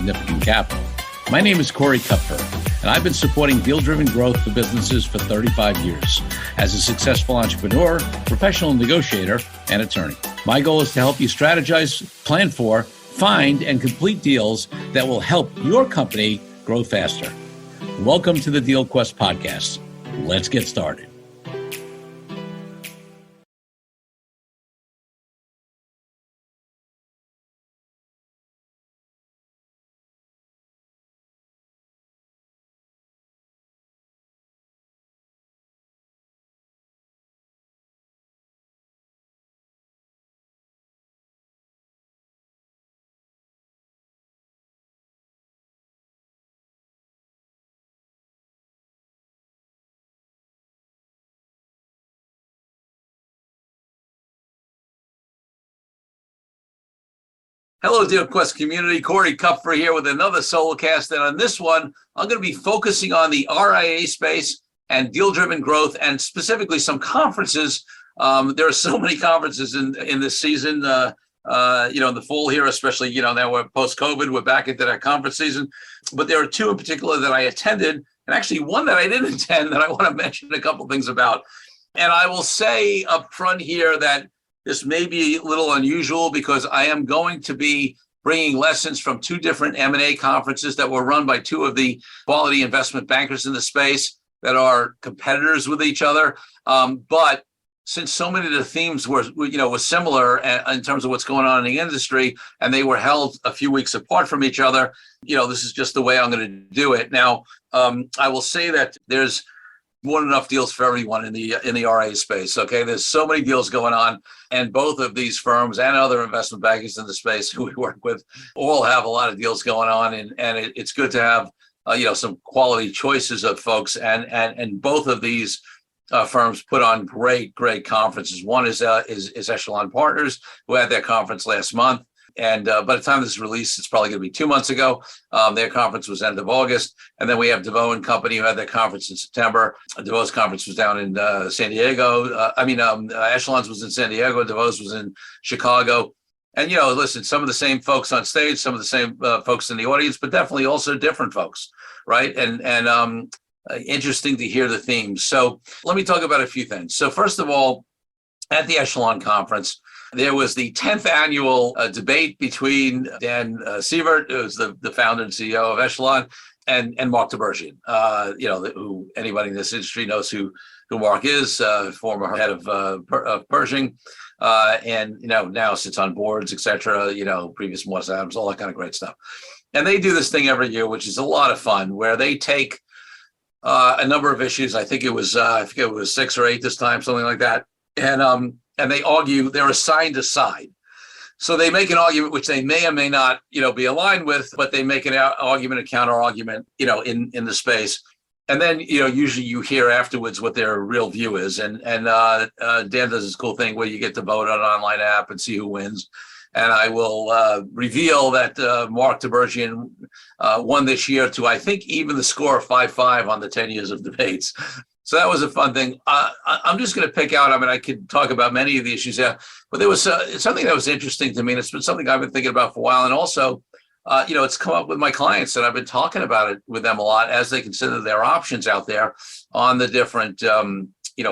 significant capital. My name is Corey Kupfer, and I've been supporting deal-driven growth for businesses for 35 years as a successful entrepreneur, professional negotiator, and attorney. My goal is to help you strategize, plan for, find, and complete deals that will help your company grow faster. Welcome to the Deal Quest podcast. Let's get started. Hello, Deal Quest community. Corey Kupfer here with another solo cast. And on this one, I'm going to be focusing on the RIA space and deal-driven growth, and specifically some conferences. There are so many conferences in this season, in the fall here, especially, now we're post-COVID, we're back into that conference season. But there are two in particular that I attended, and actually one that I didn't attend that I want to mention a couple things about. And I will say up front here that this may be a little unusual because I am going to be bringing lessons from two different M&A conferences that were run by two of the quality investment bankers in the space that are competitors with each other. But since so many of the themes were similar in terms of what's going on in the industry, and they were held a few weeks apart from each other, this is just the way I'm going to do it. Now, I will say that there's more than enough deals for everyone in the RIA space. Okay, there's so many deals going on, and both of these firms and other investment bankers in the space who we work with all have a lot of deals going on, and it's good to have some quality choices of folks, and both of these firms put on great conferences. One is Echelon Partners, who had their conference last month. And by the time this is released, it's probably going to be 2 months ago. Their conference was end of August. And then we have DeVoe and Company, who had their conference in September. DeVoe's conference was down in San Diego. Echelon's was in San Diego. DeVoe's was in Chicago. And, listen, some of the same folks on stage, some of the same folks in the audience, but definitely also different folks, right? And interesting to hear the themes. So let me talk about a few things. So first of all, at the Echelon conference, there was the 10th annual debate between Dan Seivert, who's the founder and CEO of Echelon, and Mark Tibergien, who anybody in this industry knows who Mark is, former head of Pershing, and now sits on boards, etc. Previous Morris Adams, all that kind of great stuff. And they do this thing every year, which is a lot of fun, where they take a number of issues. I think it was 6 or 8 this time, something like that, and they argue. They're assigned a side. So they make an argument which they may or may not, be aligned with, but they make an argument, a counter argument, in the space. And then, usually you hear afterwards what their real view is. And Dan does this cool thing where you get to vote on an online app and see who wins. And I will reveal that Mark Tibergien won this year to, I think, even the score of 5-5 on the 10 years of debates. So that was a fun thing. I'm just going to pick out, I could talk about many of the issues there, but there was something that was interesting to me, and it's been something I've been thinking about for a while. And also, it's come up with my clients, and I've been talking about it with them a lot as they consider their options out there on the different,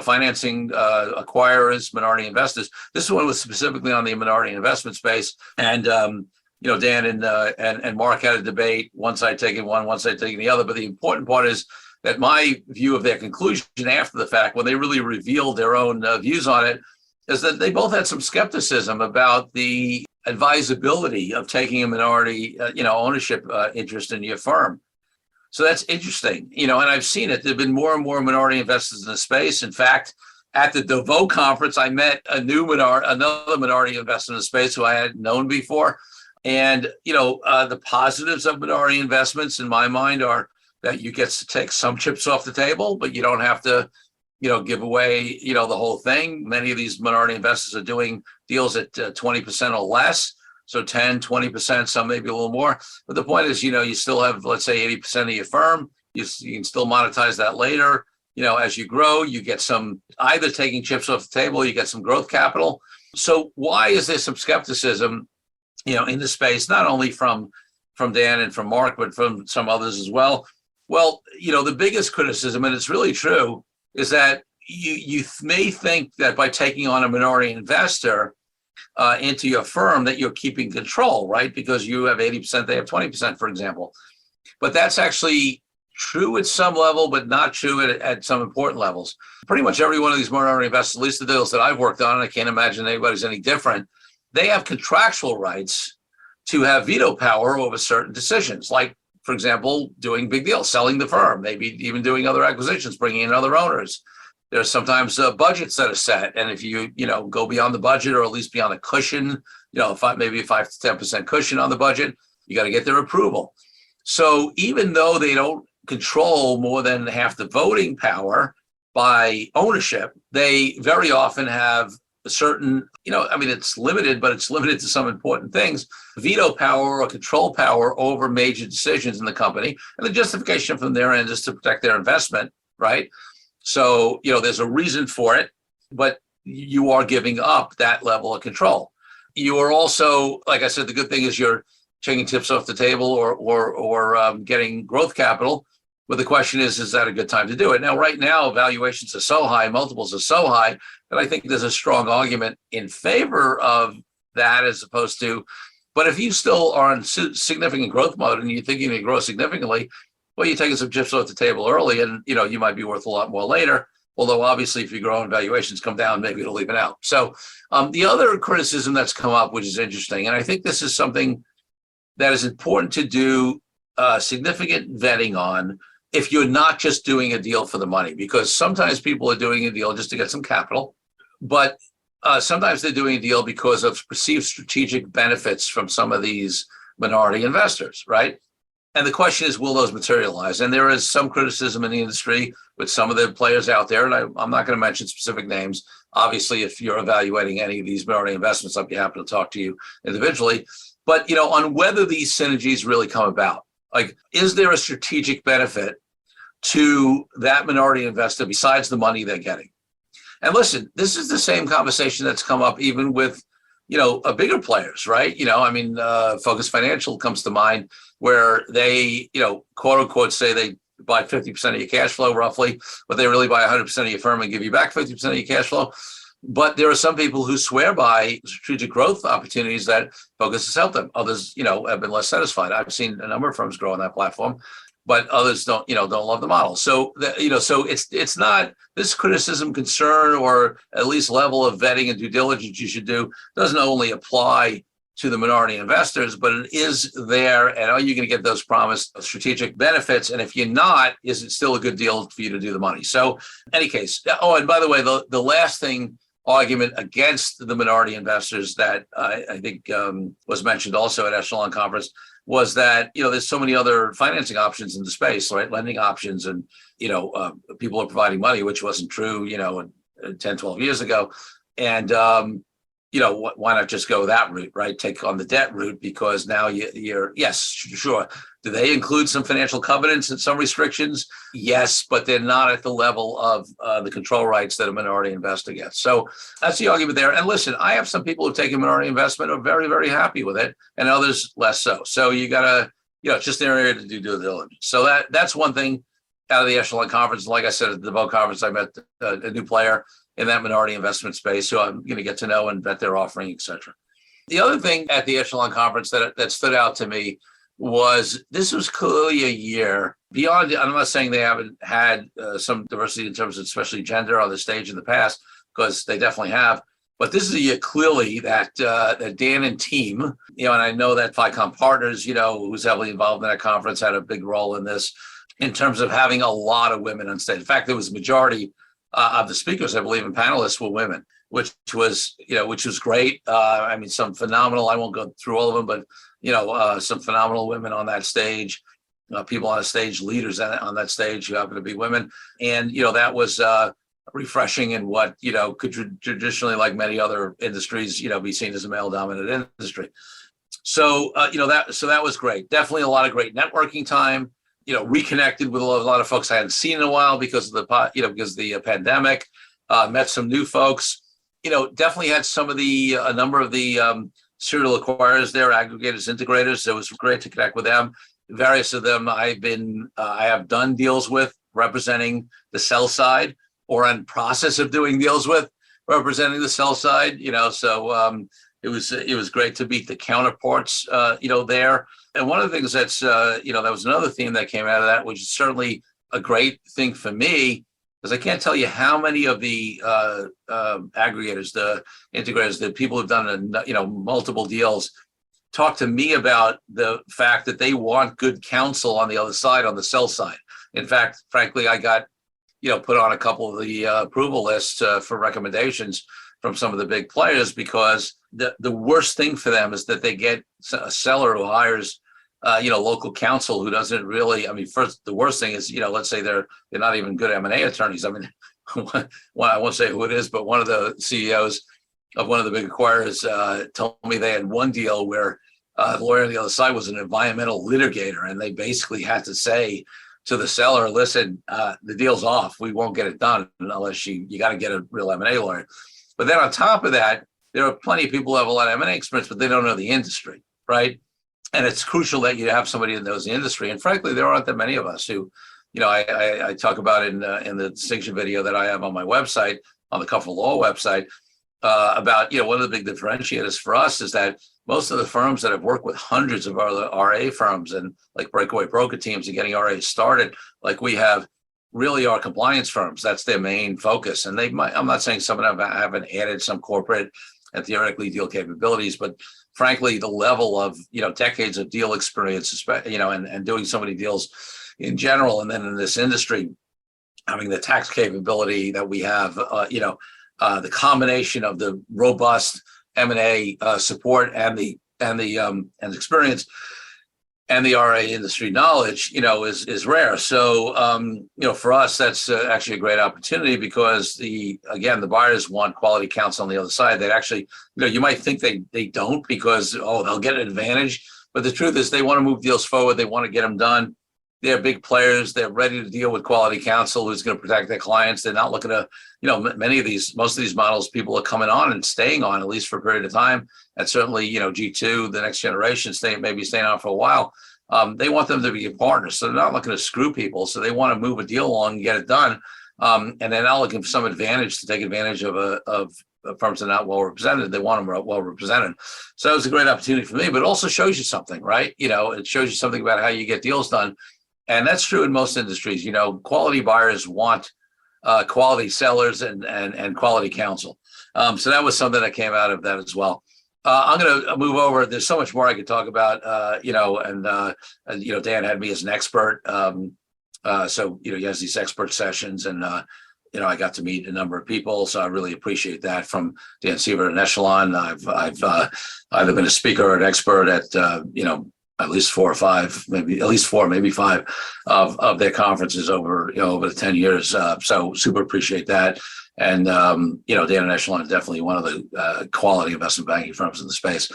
financing acquirers, minority investors. This one was specifically on the minority investment space. And, Dan and Mark had a debate, one side taking one side taking the other. But the important part is that my view of their conclusion after the fact, when they really revealed their own views on it, is that they both had some skepticism about the advisability of taking a minority, ownership interest in your firm. So that's interesting, and I've seen it. There've been more and more minority investors in the space. In fact, at the DeVoe conference, I met another minority investor in the space who I hadn't known before. And, the positives of minority investments in my mind are that you get to take some chips off the table, but you don't have to, give away, the whole thing. Many of these minority investors are doing deals at 20% or less. So 10, 20%, some maybe a little more. But the point is, you still have, let's say, 80% of your firm. You can still monetize that later. As you grow, you get some either taking chips off the table, you get some growth capital. So why is there some skepticism, in the space, not only from from Dan and from Mark, but from some others as well. Well, the biggest criticism, and it's really true, is that you may think that by taking on a minority investor into your firm that you're keeping control, right? Because you have 80%, they have 20%, for example. But that's actually true at some level, but not true at some important levels. Pretty much every one of these minority investors, at least the deals that I've worked on, and I can't imagine anybody's any different, they have contractual rights to have veto power over certain decisions, like, for example, doing big deals, selling the firm, maybe even doing other acquisitions, bringing in other owners. There's sometimes budgets that are set, and if you go beyond the budget, or at least beyond a cushion, maybe a 5 to 10% cushion on the budget, you got to get their approval. So even though they don't control more than half the voting power by ownership, they very often have a certain, it's limited, but it's limited to some important things, veto power or control power over major decisions in the company. And the justification from their end is to protect their investment, right? So, there's a reason for it, but you are giving up that level of control. You are also, like I said, the good thing is you're taking tips off the table or getting growth capital. But the question is that a good time to do it? Now, right now, valuations are so high, multiples are so high, that I think there's a strong argument in favor of that as opposed to, but if you still are in significant growth mode and you're thinking to grow significantly, well, you're taking some chips off the table early and, you might be worth a lot more later. Although obviously if you grow and valuations come down, maybe it'll even out. So the other criticism that's come up, which is interesting, and I think this is something that is important to do significant vetting on, if you're not just doing a deal for the money, because sometimes people are doing a deal just to get some capital, but sometimes they're doing a deal because of perceived strategic benefits from some of these minority investors, right? And the question is, will those materialize? And there is some criticism in the industry with some of the players out there, and I'm not going to mention specific names. Obviously, if you're evaluating any of these minority investments, I'd be happy to talk to you individually. But, on whether these synergies really come about. Like, is there a strategic benefit to that minority investor besides the money they're getting? And listen, this is the same conversation that's come up even with, bigger players, right? Focus Financial comes to mind, where they, quote unquote, say they buy 50% of your cash flow roughly, but they really buy 100% of your firm and give you back 50% of your cash flow. But there are some people who swear by strategic growth opportunities that Focus has helped them. Others, have been less satisfied. I've seen a number of firms grow on that platform, but others don't love the model. So, so it's not this criticism, concern, or at least level of vetting and due diligence you should do doesn't only apply to the minority investors, but it is there. And are you going to get those promised strategic benefits? And if you're not, is it still a good deal for you to do the money? So, in any case. Oh, and by the way, the last argument against the minority investors that I think was mentioned also at Echelon Conference was that, there's so many other financing options in the space, right? Lending options, and, people are providing money, which wasn't true, 10, 12 years ago. And, why not just go that route, right? Take on the debt route, because now you're, yes, sure. Do they include some financial covenants and some restrictions? Yes, but they're not at the level of the control rights that a minority investor gets. So that's the argument there. And listen, I have some people who take a minority investment are very, very happy with it, and others less so. So you got to, it's just an area to do due diligence. So that's one thing out of the Echelon Conference. Like I said, at the DeVoe Conference, I met a new player in that minority investment space who I'm going to get to know and vet their offering, et cetera. The other thing at the Echelon Conference that stood out to me was this was clearly a year beyond. I'm not saying they haven't had some diversity in terms of especially gender on the stage in the past, because they definitely have. But this is a year clearly that Dan and team, and I know that Echelon Partners, who's heavily involved in that conference, had a big role in this in terms of having a lot of women on stage. In fact, there was a majority of the speakers, I believe, and panelists were women, which was great. Some phenomenal, I won't go through all of them, but, some phenomenal women on that stage, people on the stage, leaders on that stage who happen to be women. And, that was refreshing in what, could traditionally, like many other industries, be seen as a male dominant industry. So, that was great. Definitely a lot of great networking time. Reconnected with a lot of folks I hadn't seen in a while because of the pandemic. Met some new folks. Definitely had a number of the serial acquirers there, aggregators, integrators. So it was great to connect with them. Various of them I have done deals with representing the sell side, or in process of doing deals with representing the sell side. So it was great to meet the counterparts, there. And one of the things that's, that was another theme that came out of that, which is certainly a great thing for me, because I can't tell you how many of the aggregators, the integrators, the people who've done, multiple deals, talk to me about the fact that they want good counsel on the other side, on the sell side. In fact, frankly, I got, put on a couple of the approval lists for recommendations from some of the big players, because the worst thing for them is that they get a seller who hires, local counsel who doesn't really, first, the worst thing is, let's say they're not even good M&A attorneys. I won't say who it is, but one of the CEOs of one of the big acquirers told me they had one deal where the lawyer on the other side was an environmental litigator, and they basically had to say to the seller, listen, the deal's off. We won't get it done unless you got to get a real M&A lawyer. But then on top of that, there are plenty of people who have a lot of M&A experience, but they don't know the industry, right? And it's crucial that you have somebody that knows the industry. And frankly, there aren't that many of us who, I talk about in the distinction video that I have on my website, on the Kupfer Law website, about, one of the big differentiators for us is that most of the firms that have worked with hundreds of other RA firms and like breakaway broker teams and getting RAs started, like we have, really are compliance firms. That's their main focus. And they might, I'm not saying some of them haven't added some corporate and theoretically deal capabilities, but frankly, the level of, decades of deal experience, and doing so many deals in general, and then in this industry, having the tax capability that we have, the combination of the robust M&A support and the experience and the RA industry knowledge, is rare. So, for us, that's actually a great opportunity, because the buyers want quality counsel on the other side. They actually, you might think they don't, because, they'll get an advantage. But the truth is they want to move deals forward. They want to get them done. They're big players. They're ready to deal with quality counsel who's going to protect their clients. They're not looking to, most of these models, people are coming on and staying on, at least for a period of time. And certainly, G2, the next generation, maybe staying on for a while. They want them to be a partner. So they're not looking to screw people. So they want to move a deal along and get it done. And they're not looking for some advantage to take advantage of firms that are not well represented. They want them well represented. So it was a great opportunity for me, but it also shows you something, right? It shows you something about how you get deals done. And that's true in most industries. Quality buyers want quality sellers and quality counsel. So that was something that came out of that as well. I'm going to move over. There's so much more I could talk about, Dan had me as an expert. So, he has these expert sessions, and, I got to meet a number of people. So I really appreciate that from Dan Seivert and Echelon. I've either been a speaker or an expert at, at least 4 or 5, maybe 5 of their conferences over the 10 years. So super appreciate that. And, Dan and Echelon are definitely one of the quality investment banking firms in the space.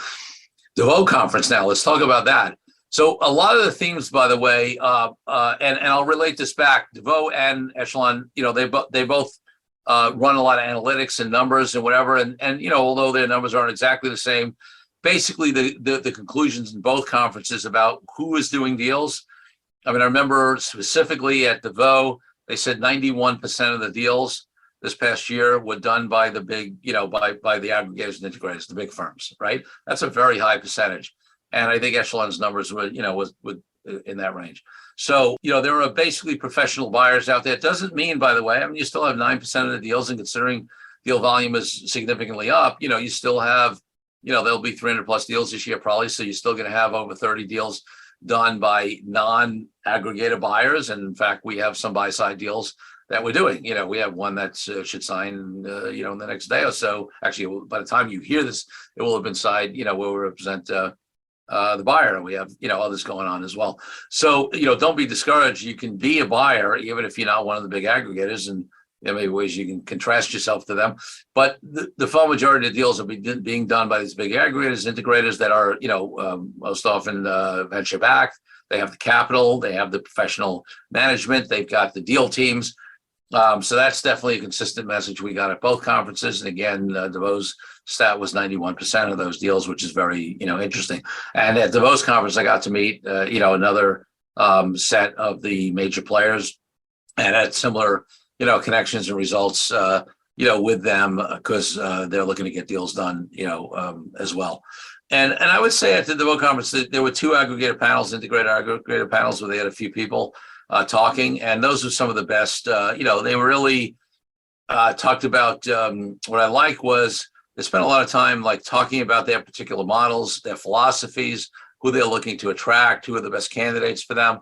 DeVoe conference now, let's talk about that. So a lot of the themes, by the way, and I'll relate this back, DeVoe and Echelon, they both run a lot of analytics and numbers and whatever. And although their numbers aren't exactly the same, basically the conclusions in both conferences about who is doing deals. I remember specifically at DeVoe, they said 91% of the deals this past year were done by the big, by the aggregators and integrators, the big firms, right? That's a very high percentage. And I think Echelon's numbers were, was in that range. So, there are basically professional buyers out there. It doesn't mean, by the way, you still have 9% of the deals, and considering deal volume is significantly up, you still have, there'll be 300 plus deals this year probably. So you're still going to have over 30 deals done by non-aggregator buyers. And in fact, we have some buy-side deals that we're doing. We have one that should sign, in the next day or so. Actually, by the time you hear this, it will have been signed, where we represent the buyer, and we have others going on as well. So don't be discouraged. You can be a buyer even if you're not one of the big aggregators, and there may be ways you can contrast yourself to them. But the full majority of deals are being done by these big aggregators, integrators that are most often venture backed. They have the capital, they have the professional management, they've got the deal teams, So that's definitely a consistent message we got at both conferences. And again, DeVoe's stat was 91% of those deals, which is very, interesting. And at DeVoe's conference, I got to meet, another set of the major players and had similar, connections and results, with them because they're looking to get deals done, as well. And I would say at the DeVoe conference, there were two aggregator panels, integrated aggregator panels, where they had a few people talking, and those are some of the best. They were really talked about. What I like was they spent a lot of time like talking about their particular models, their philosophies, who they're looking to attract, who are the best candidates for them.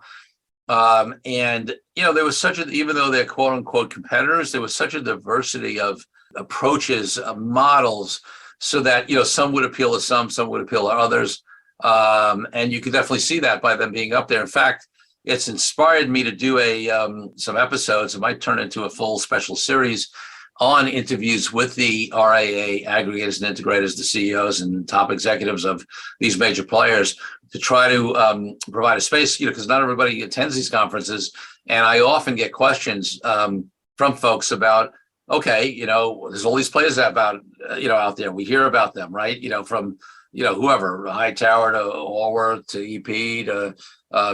And there was even though they're quote unquote competitors, there was such a diversity of approaches, models, so that some would appeal to some would appeal to others, and you could definitely see that by them being up there. In fact, it's inspired me to do some episodes. It might turn into a full special series on interviews with the RIA aggregators and integrators, the CEOs and top executives of these major players, to try to provide a space, because not everybody attends these conferences. And I often get questions from folks about, okay, there's all these players out there. We hear about them, right? From whoever, Hightower to Allworth to EP to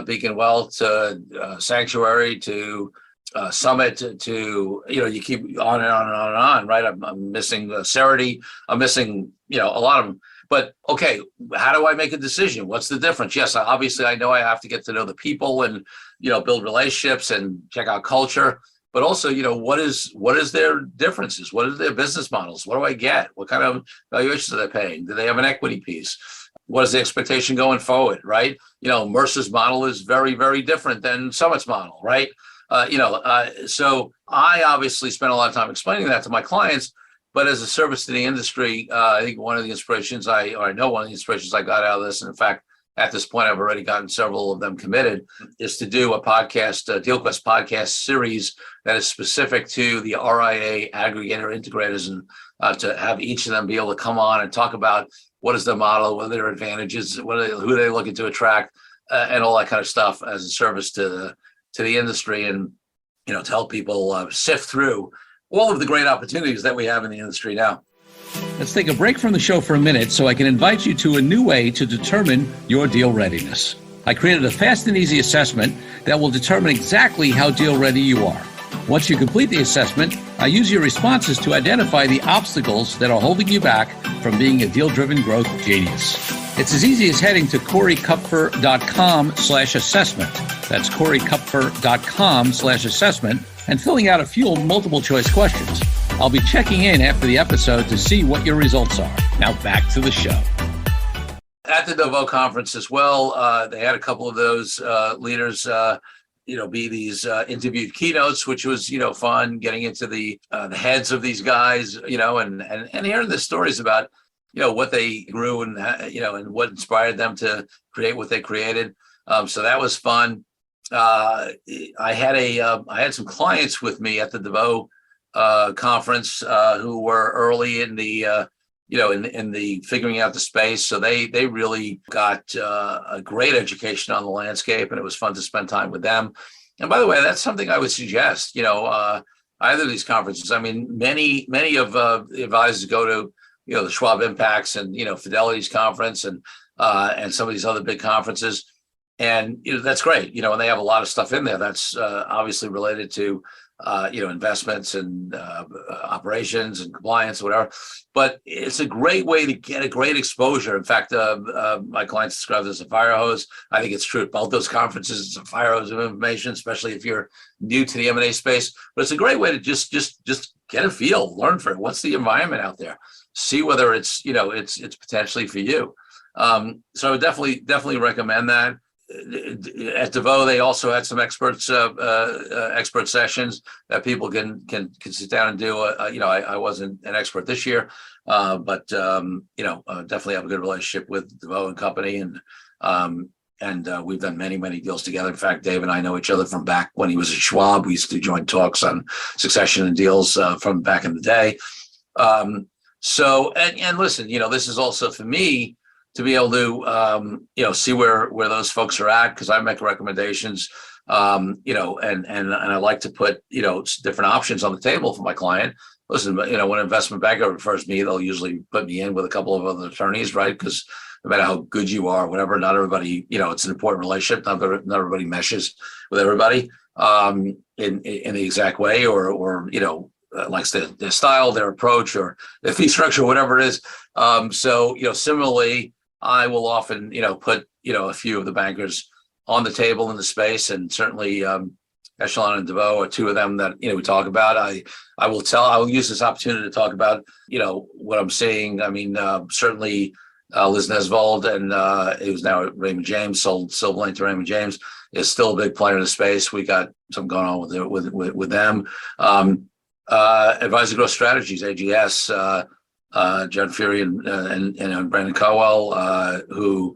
Beacon Wealth to Sanctuary to Summit to you keep on and on and on and on, right? I'm missing Cerity. I'm missing a lot of them. But okay, how do I make a decision? What's the difference? Yes, obviously I know I have to get to know the people and build relationships and check out culture. But also, what is their differences? What are their business models? What do I get? What kind of valuations are they paying? Do they have an equity piece? What is the expectation going forward, right? Mercer's model is very, very different than Summit's model, right? So I obviously spent a lot of time explaining that to my clients, but as a service to the industry, I think one of the inspirations I got out of this, and in fact, at this point, I've already gotten several of them committed, is to do a podcast, a DealQuest podcast series that is specific to the RIA aggregator integrators, and to have each of them be able to come on and talk about what is the model, what are their advantages, who are they looking to attract, and all that kind of stuff as a service to the industry, and to help people sift through all of the great opportunities that we have in the industry now. Let's take a break from the show for a minute so I can invite you to a new way to determine your deal readiness. I created a fast and easy assessment that will determine exactly how deal ready you are. Once you complete the assessment, I use your responses to identify the obstacles that are holding you back from being a deal-driven growth genius. It's as easy as heading to CoreyKupfer.com/assessment. That's CoreyKupfer.com/assessment, and filling out a few multiple choice questions. I'll be checking in after the episode to see what your results are. Now back to the show. At the DeVoe conference as well, they had a couple of those leaders, be these interviewed keynotes, which was, fun, getting into the heads of these guys, and hearing the stories about, what they grew and, and what inspired them to create what they created. So that was fun. I had some clients with me at the DeVoe conference who were early in the in the figuring out the space, so they really got a great education on the landscape, and it was fun to spend time with them. And by the way, that's something I would suggest, either of these conferences. I mean, many of the advisors go to the Schwab Impacts and Fidelity's conference and some of these other big conferences, and that's great, and they have a lot of stuff in there that's obviously related to investments and operations and compliance, whatever. But it's a great way to get a great exposure. In fact, my clients describe it as a fire hose. I think it's true at both those conferences. It's a fire hose of information, especially if you're new to the M&A space. But it's a great way to just get a feel, learn from it. What's the environment out there? See whether it's it's potentially for you. So I would definitely recommend that. At DeVoe, they also had some expert sessions that people can sit down and do. I wasn't an expert this year, but definitely have a good relationship with DeVoe and company, and we've done many deals together. In fact, Dave and I know each other from back when he was at Schwab. We used to do joint talks on succession and deals from back in the day. So listen, this is also for me. to be able to see where those folks are at, because I make recommendations, and I like to put different options on the table for my client. Listen, when an investment banker refers me, they'll usually put me in with a couple of other attorneys, right? Because no matter how good you are, whatever, not everybody, it's an important relationship. Not everybody meshes with everybody in the exact way, or likes their style, their approach, or their fee structure, whatever it is. So similarly, I will often put a few of the bankers on the table in the space, and certainly Echelon and DeVoe are two of them that we talk about. I will use this opportunity to talk about what I'm seeing. I mean, certainly Liz Nesvold, and who's now at Raymond James, sold Silverlane to Raymond James, is still a big player in the space. We got something going on with them. Advisor Growth Strategies, AGS, John Fury and Brandon Cowell, who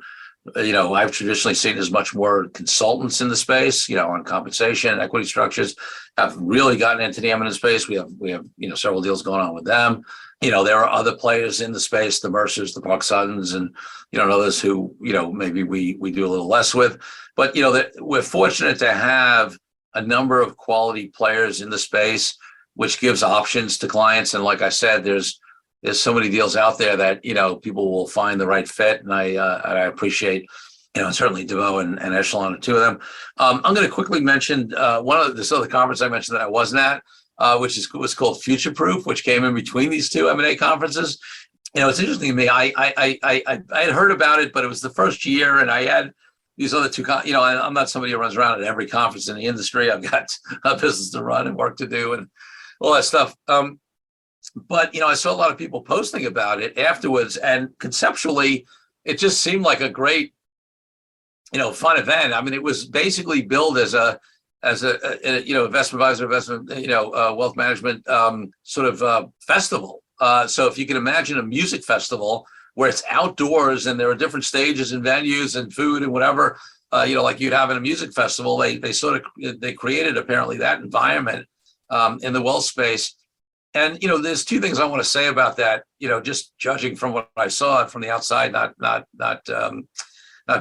I've traditionally seen as much more consultants in the space, on compensation, equity structures, have really gotten into the M&A space. We have several deals going on with them. There are other players in the space, the Mercers, the Park Suttons, and others who maybe we do a little less with. But that we're fortunate to have a number of quality players in the space, which gives options to clients. And like I said, there's so many deals out there that people will find the right fit, and I appreciate certainly DeVoe and Echelon are two of them. I'm going to quickly mention one of this other conference I mentioned that I wasn't at, which was called Future Proof, which came in between these two M&A conferences. It's interesting to me. I had heard about it, but it was the first year, and I had these other two. I'm not somebody who runs around at every conference in the industry. I've got a business to run and work to do and all that stuff. But I saw a lot of people posting about it afterwards, and conceptually, it just seemed like a great, fun event. I mean, it was basically billed as a investment advisor, wealth management sort of festival. So if you can imagine a music festival where it's outdoors and there are different stages and venues and food and whatever, like you'd have in a music festival, they created apparently that environment in the wealth space. And there's two things I want to say about that. Just judging from what I saw from the outside, not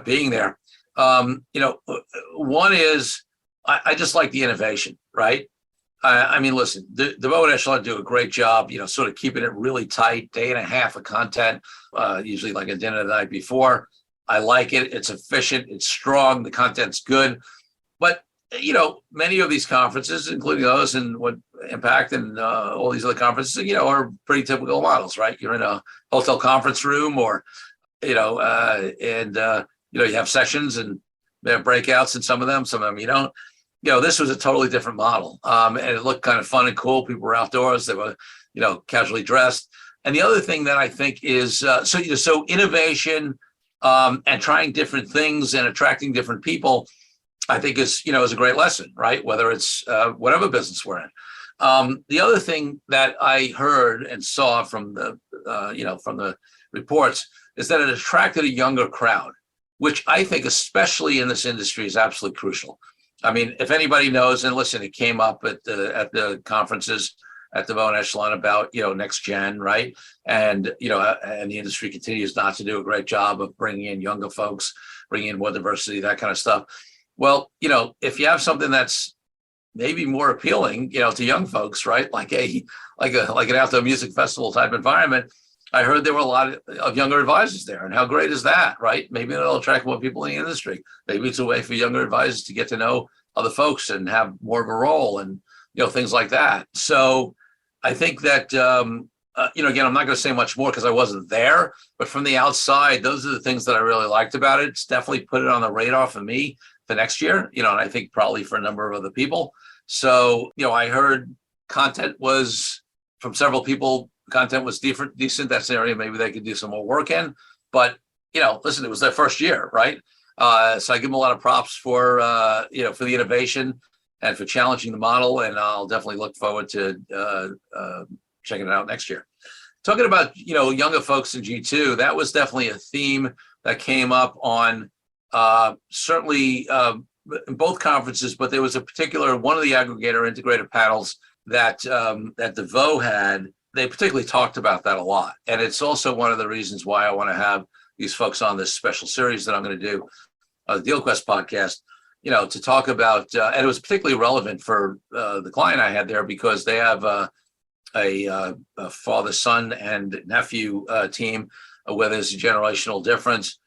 being there. One is I just like the innovation, right? I mean, listen, DeVoe and Echelon do a great job, sort of keeping it really tight, day and a half of content, usually like a dinner the night before. I like it. It's efficient. It's strong. The content's good. But many of these conferences, including those and what Impact and all these other conferences, are pretty typical models, right? You're in a hotel conference room, or you have sessions and they have breakouts in some of them you don't. This was a totally different model, and it looked kind of fun and cool. People were outdoors. They were, casually dressed. And the other thing that I think is so innovation and trying different things and attracting different people, I think is a great lesson, right? Whether it's whatever business we're in. The other thing that I heard and saw from the reports is that it attracted a younger crowd, which I think, especially in this industry, is absolutely crucial. I mean, if anybody knows, and listen, it came up at the conferences at DeVoe and Echelon about next gen, right? And and the industry continues not to do a great job of bringing in younger folks, bringing in more diversity, that kind of stuff. Well, if you have something that's maybe more appealing, to young folks, right? Like an outdoor music festival type environment. I heard there were a lot of younger advisors there, and how great is that, right? Maybe it'll attract more people in the industry. Maybe it's a way for younger advisors to get to know other folks and have more of a role, and things like that. So I think that again, I'm not going to say much more because I wasn't there, but from the outside, those are the things that I really liked about it. It's definitely put it on the radar for me for next year, and I think probably for a number of other people. So, I heard content was from several people, content was decent. That's an area maybe they could do some more work in. But, listen, it was their first year, right? So I give them a lot of props for the innovation and for challenging the model. And I'll definitely look forward to checking it out next year. Talking about, younger folks in G2, that was definitely a theme that came up on certainly in both conferences, but there was a particular one of the aggregator integrator panels that DeVoe had. They particularly talked about that a lot, and it's also one of the reasons why I want to have these folks on this special series that I'm going to do, the DealQuest podcast, to talk about, and it was particularly relevant for the client I had there because they have a father, son, and nephew team where there's a generational difference.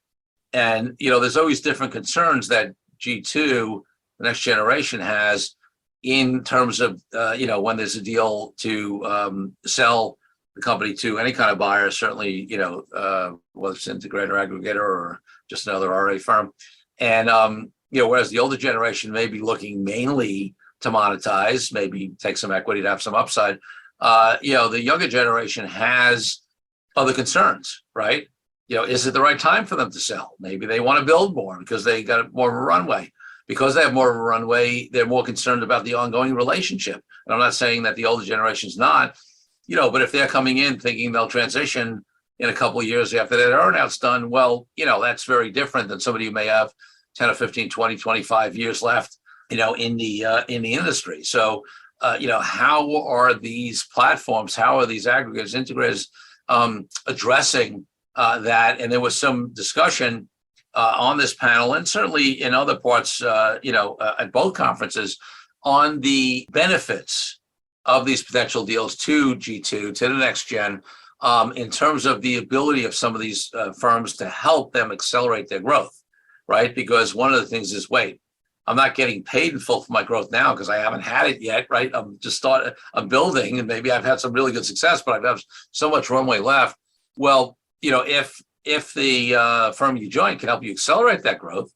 And, there's always different concerns that G2, the next generation, has in terms of, when there's a deal to sell the company to any kind of buyer, certainly, whether it's integrator, aggregator, or just another RA firm. And, whereas the older generation may be looking mainly to monetize, maybe take some equity to have some upside, the younger generation has other concerns, right? Is it the right time for them to sell? Maybe they want to build more because they got more of a runway. Because they have more of a runway, they're more concerned about the ongoing relationship. And I'm not saying that the older generation's not, but if they're coming in thinking they'll transition in a couple of years after their earnout's done, well, that's very different than somebody who may have 10 or 15, 20, 25 years left, in the industry. So, how are these platforms, how are these aggregators, integrators addressing that? And there was some discussion on this panel, and certainly in other parts, at both conferences, on the benefits of these potential deals to G2, to the next gen, in terms of the ability of some of these firms to help them accelerate their growth, right? Because one of the things is, wait, I'm not getting paid in full for my growth now because I haven't had it yet, right? I'm building, and maybe I've had some really good success, but I have so much runway left. Well, if the firm you join can help you accelerate that growth,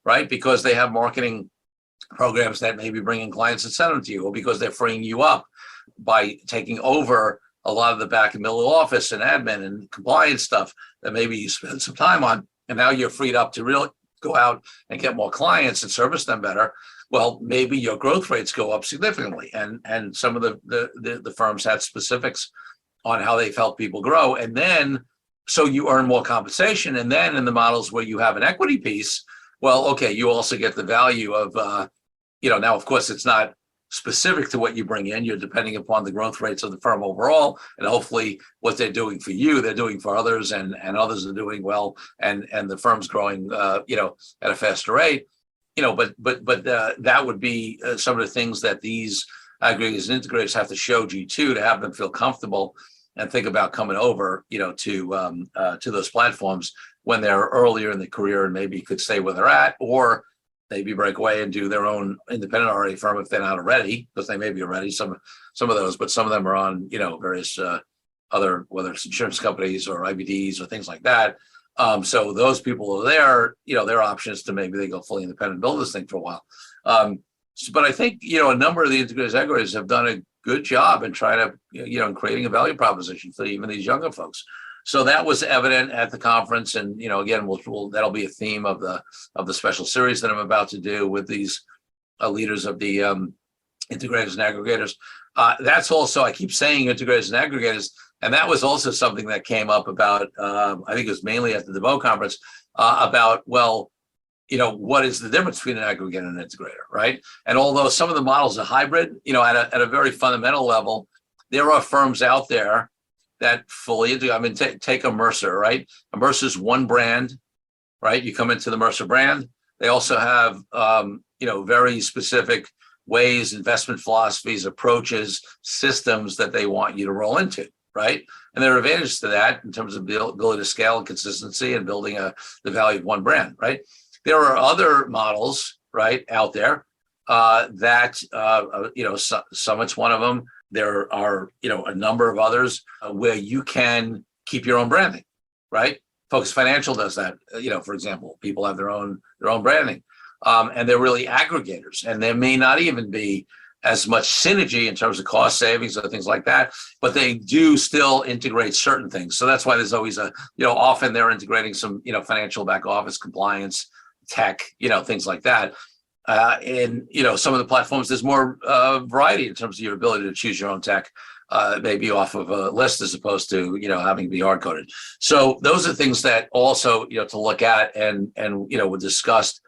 right? Because they have marketing programs that may be bringing clients and send them to you, or because they're freeing you up by taking over a lot of the back and middle office and admin and compliance stuff that maybe you spend some time on, and now you're freed up to really go out and get more clients and service them better. Well, maybe your growth rates go up significantly. And some of the firms had specifics on how they felt people grow. And then, so you earn more compensation. And then in the models where you have an equity piece, well, okay, you also get the value of, now, of course, it's not specific to what you bring in. You're depending upon the growth rates of the firm overall, and hopefully what they're doing for you, they're doing for others, and others are doing well, and the firm's growing, at a faster rate. But that would be some of the things that these aggregators and integrators have to show G2 to have them feel comfortable and think about coming over, to those platforms when they're earlier in the career and maybe could stay where they're at, or maybe break away and do their own independent RA firm if they're not already, because they may be already some of those, but some of them are on, various other, whether it's insurance companies or IBDs or things like that. So those people are there, their options to maybe they go fully independent and build this thing for a while. But I think, a number of the integrators, aggregators have done a good job in trying to, in creating a value proposition for even these younger folks. So that was evident at the conference, and again, that'll be a theme of the special series that I'm about to do with these leaders of the integrators and aggregators. That's also, I keep saying integrators and aggregators, and that was also something that came up about, I think it was mainly at the DeVoe conference, about, well, what is the difference between an aggregator and an integrator, right? And although some of the models are hybrid, at a very fundamental level, there are firms out there that fully integrate. I mean, take a Mercer, right? A Mercer's one brand, right? You come into the Mercer brand. They also have, very specific ways, investment philosophies, approaches, systems that they want you to roll into, right? And there are advantages to that in terms of the ability to scale and consistency and building the value of one brand, right? There are other models, right, out there that, Summit's one of them. There are, a number of others where you can keep your own branding, right? Focus Financial does that, for example, people have their own branding, and they're really aggregators, and there may not even be as much synergy in terms of cost savings or things like that, but they do still integrate certain things. So that's why there's always often they're integrating some, financial back office, compliance, tech, things like that. And some of the platforms, there's more variety in terms of your ability to choose your own tech, maybe off of a list as opposed to having to be hard coded. So those are things that also to look at and were discussed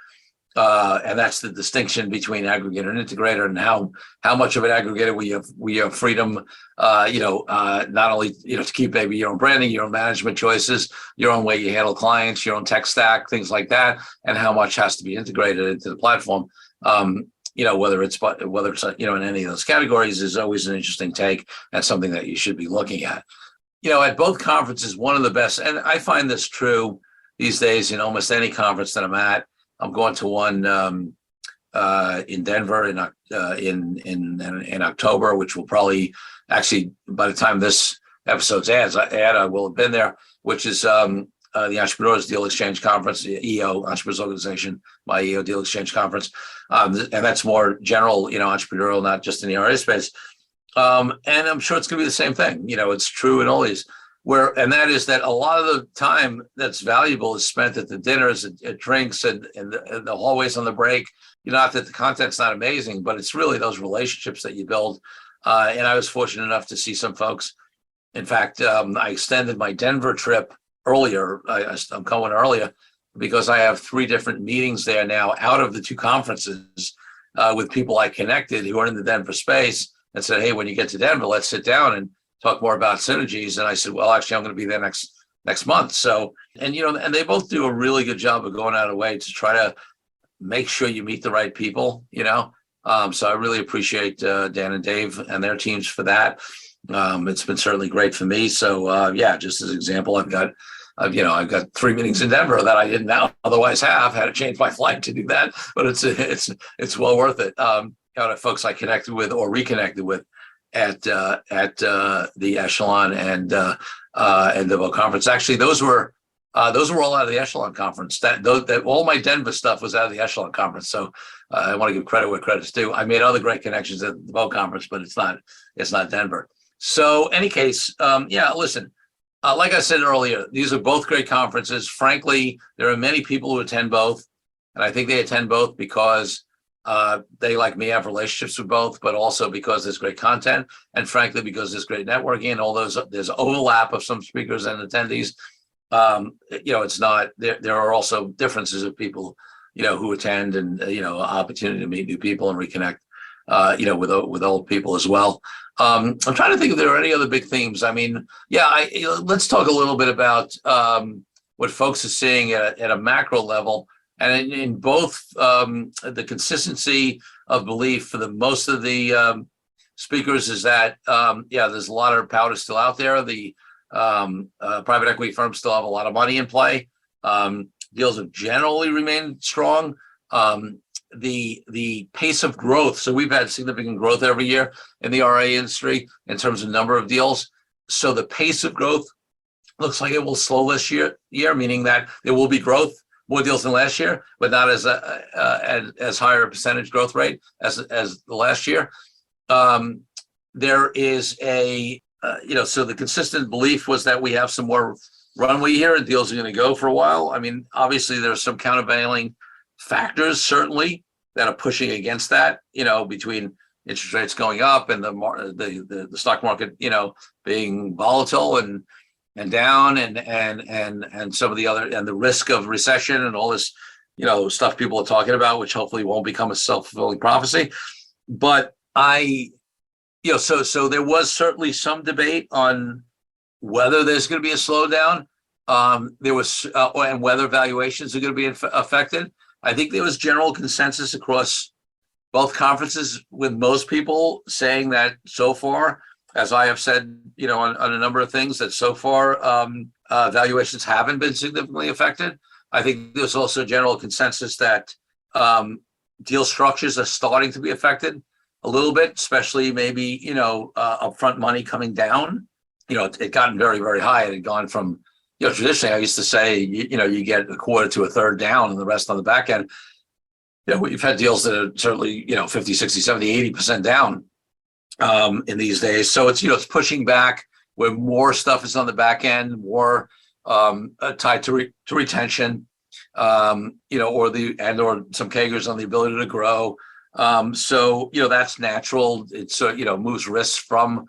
And that's the distinction between aggregator and integrator, and how much of an aggregator we have freedom, not only, to keep maybe your own branding, your own management choices, your own way you handle clients, your own tech stack, things like that, and how much has to be integrated into the platform. Whether it's in any of those categories is always an interesting take and something that you should be looking at. At both conferences, one of the best, and I find this true these days in almost any conference that I'm at. I'm going to one in Denver in October, which will probably actually, by the time this episode's I will have been there, which is the Entrepreneurs Deal Exchange Conference, the EO Entrepreneurs Organization, my EO Deal Exchange Conference, and that's more general, entrepreneurial, not just in the RIA space. And I'm sure it's going to be the same thing. It's true in all these. And that is that a lot of the time that's valuable is spent at the dinners, at drinks, and the hallways on the break. Not that the content's not amazing, but it's really those relationships that you build. And I was fortunate enough to see some folks. In fact, I extended my Denver trip earlier. I'm going earlier because I have 3 different meetings there now out of the 2 conferences with people I connected who are in the Denver space and said, hey, when you get to Denver, let's sit down and talk more about synergies. And I said, well, actually, I'm going to be there next month. So, and they both do a really good job of going out of the way to try to make sure you meet the right people, So I really appreciate Dan and Dave and their teams for that. It's been certainly great for me. So just as an example, I've got 3 meetings in Denver that I didn't otherwise have. Had to change my flight to do that, but it's well worth it. Folks I connected with or reconnected with at the Echelon and DeVoe conference. Actually, those were all out of the Echelon conference. That all my Denver stuff was out of the Echelon conference. So I want to give credit where credit's due. I made other great connections at the DeVoe conference, but it's not Denver. So any case, listen. Like I said earlier, these are both great conferences. Frankly, there are many people who attend both, and I think they attend both because they, like me, have relationships with both, but also because there's great content, and frankly, because there's great networking and all those. There's overlap of some speakers and attendees. It's not there. There are also differences of people, who attend, and opportunity to meet new people and reconnect, with old people as well. I'm trying to think if there are any other big themes. I mean, let's talk a little bit about what folks are seeing at a macro level. And in both, the consistency of belief for the most of the speakers is that, there's a lot of powder still out there. The private equity firms still have a lot of money in play. Deals have generally remained strong. The pace of growth. So we've had significant growth every year in the RIA industry in terms of number of deals. So the pace of growth looks like it will slow this year, meaning that there will be growth. More deals than last year, but not as higher a percentage growth rate as the last year. There is so the consistent belief was that we have some more runway here and deals are going to go for a while. I mean, obviously there's some countervailing factors certainly that are pushing against that. Between interest rates going up and the stock market, being volatile and down and some of the other, and the risk of recession and all this, stuff people are talking about, which hopefully won't become a self-fulfilling prophecy. But so there was certainly some debate on whether there's going to be a slowdown. There was, and whether valuations are going to be affected. I think there was general consensus across both conferences with most people saying that so far, as I have said, on a number of things, that so far valuations haven't been significantly affected. I think there's also general consensus that deal structures are starting to be affected a little bit, especially maybe, upfront money coming down. It had gotten very, very high. It had gone from, traditionally I used to say, you get a quarter to a third down and the rest on the back end. We've had deals that are certainly, 50, 60, 70, 80% down in these days. So it's pushing back where more stuff is on the back end, more tied to retention, or some CAGRs on the ability to grow. So that's natural. It's moves risks from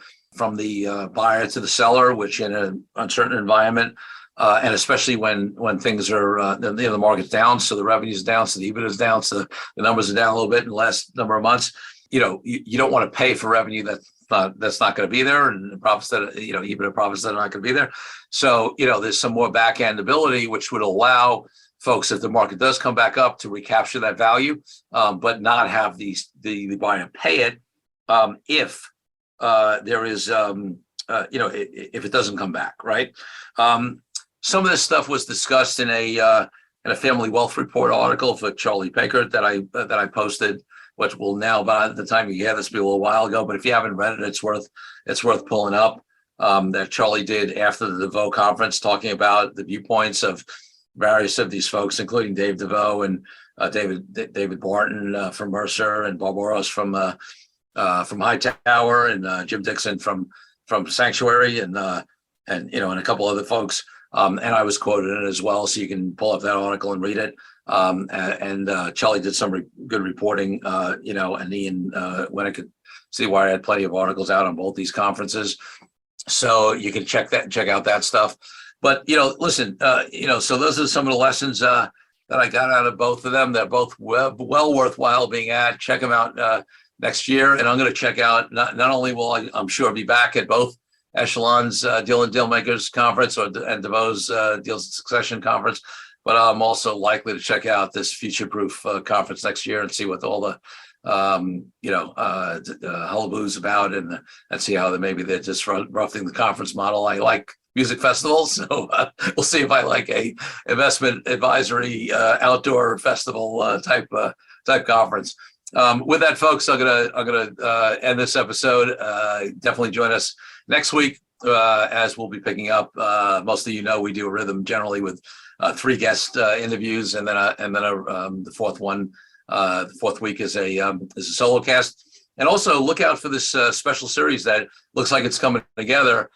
the buyer to the seller, which in an uncertain environment And especially when things are, the market's down, so the revenue's down, so the EBITDA is down, so the numbers are down a little bit in the last number of months. You don't want to pay for revenue that's not going to be there, and profits that, EBITDA profits that are not going to be there. So, there's some more back end ability, which would allow folks, if the market does come back up, to recapture that value, but not have the buyer pay it if there is, if it doesn't come back, right? Some of this stuff was discussed in a Family Wealth Report article for Charlie Baker that I posted, which will now, by the time you hear this, be a little while ago. But if you haven't read it, it's worth pulling up. That Charlie did after the DeVoe conference, talking about the viewpoints of various of these folks, including Dave DeVoe and David Barton from Mercer, and Barbaros from Hightower, and Jim Dixon from Sanctuary, and a couple other folks. And I was quoted in it as well, so you can pull up that article and read it. And Charlie did some good reporting, and Ian Winnick, see why I had plenty of articles out on both these conferences, so you can check out that stuff. But listen, so those are some of the lessons that I got out of both of them. They're both well worthwhile being at. Check them out next year, and I'm going to check out. Not only will I'm sure be back at both Echelon's Deal and Dealmakers Conference and DeVoe's Deals and Succession Conference, but I'm also likely to check out this Future Proof conference next year and see what all the hullaboo's about, and see how maybe they're just roughing the conference model. I like music festivals, so we'll see if I like a investment advisory outdoor festival type conference. With that, folks, I'm gonna end this episode. Definitely join us next week, as we'll be picking up. Most of we do a rhythm generally with 3 guest interviews, and then the fourth one. The fourth week is a solo cast. And also look out for this special series that looks like it's coming together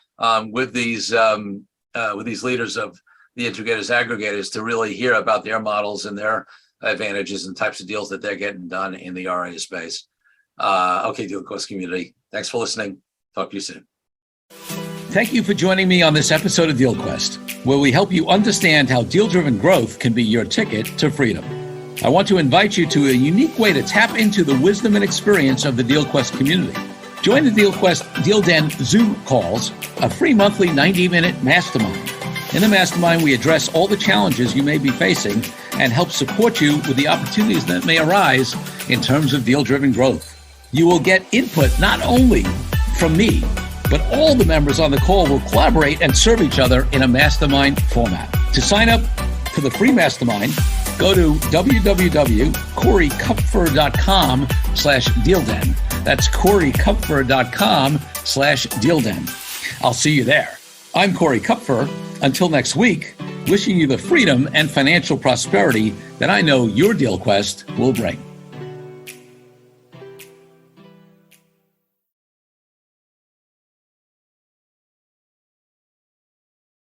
with these leaders of the integrators, aggregators, to really hear about their models and their advantages and types of deals that they're getting done in the RIA space. Okay, Deal Quest community, thanks for listening. Talk to you soon. Thank you for joining me on this episode of DealQuest, where we help you understand how deal-driven growth can be your ticket to freedom. I want to invite you to a unique way to tap into the wisdom and experience of the DealQuest community. Join the DealQuest Deal Den Zoom calls, a free monthly 90-minute mastermind. In the mastermind, we address all the challenges you may be facing and help support you with the opportunities that may arise in terms of deal-driven growth. You will get input not only from me, but all the members on the call will collaborate and serve each other in a mastermind format. To sign up for the free mastermind, go to www.corykupfer.com/dealden. That's corykupfer.com/dealden. I'll see you there. I'm Corey Kupfer. Until next week, wishing you the freedom and financial prosperity that I know your DealQuest will bring.